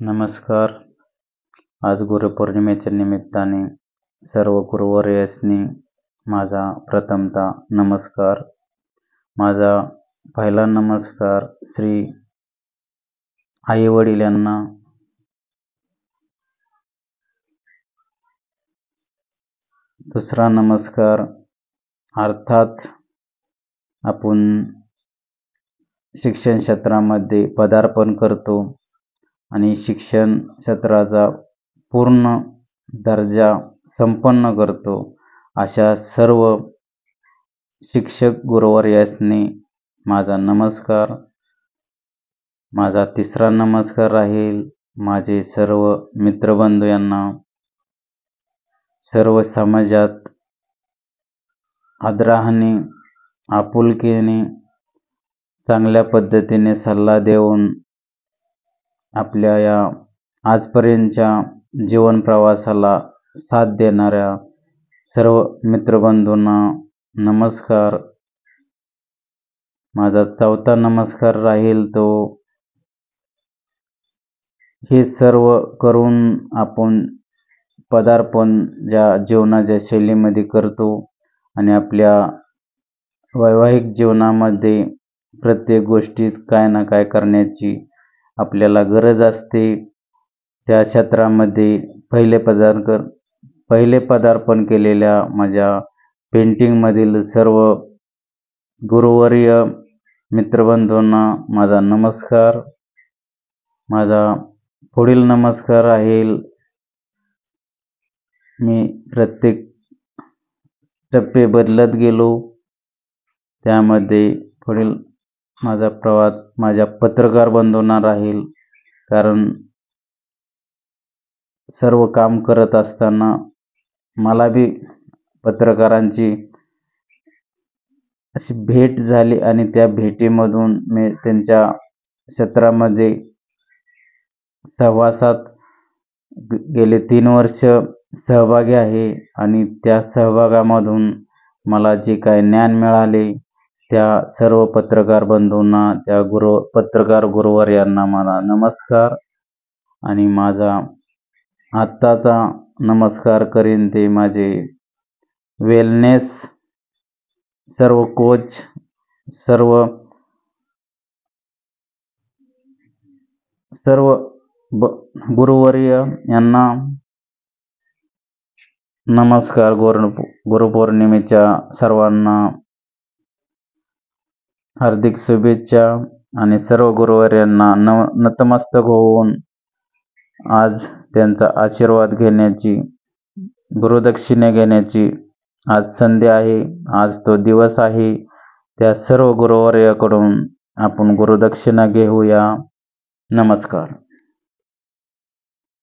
नमस्कार. आज गुरुपौर्णिमेच्या निमित्ताने सर्व गुरुवर्यांनी माझा प्रथमतः नमस्कार. माझा पहिला नमस्कार श्री आई वडील यांना, दुसरा नमस्कार अर्थात आपण शिक्षण क्षेत्रामध्ये पदार्पण करतो आणि शिक्षण क्षेत्राचा पूर्ण दर्जा संपन्न करतो अशा सर्व शिक्षक गुरुवर्यांनी माझा नमस्कार. माझा तिसरा नमस्कार राहील माझे सर्व मित्रबंधू यांना, सर्व समाजात आदराने आपुलकीने चांगल्या पद्धतीने सल्ला देऊन आपल्या या आजपर्यंतच्या जीवन प्रवासाला साथ देणाऱ्या सर्व मित्रबंधूंना नमस्कार. माझा चौथा नमस्कार राहील तो हे सर्व करून आपण पदार्पण ज्या जीवनाच्या शैलीमध्ये करतो आणि आपल्या वैवाहिक जीवनामध्ये प्रत्येक गोष्टीत काय ना काय करण्याची आपल्याला गरज असते. त्या क्षेत्रामध्ये पहिले पदार्पण केलेल्या माझ्या पेंटिंगमधील सर्व गुरुवर्य मित्रबंधूंना माझा नमस्कार. माझा पुढील नमस्कार राहील मी प्रत्येक टप्पे बदलत गेलो त्यामध्ये पुढील माझा प्रवास माझ्या पत्रकार बंधूंना राहील, कारण सर्व काम करत असताना मला बी पत्रकारांची अशी भेट झाली आणि त्या भेटीमधून मी त्यांच्या क्षेत्रामध्ये सहवासात गेले 3 वर्ष सहभागी आहे आणि त्या सहभागामधून मला जे काय ज्ञान मिळाले त्या सर्व पत्रकार बंधूंना, त्या पत्रकार गुरुवर्यांना मला नमस्कार. आणि माझा आत्ताचा नमस्कार करीन ते माझे वेलनेस सर्व कोच, सर्व गुरुवर्य यांना नमस्कार. गुरुपौर्णिमेच्या सर्वांना हार्दिक शुभेच्छा आणि सर्व गुरुवर्यांना नतमस्तक होऊन आज त्यांचा आशीर्वाद घेण्याची, गुरुदक्षिणा घेण्याची आज संधी आहे, आज तो दिवस आहे. त्या सर्व गुरुवर्याकडून आपण गुरुदक्षिणा घेऊया. नमस्कार.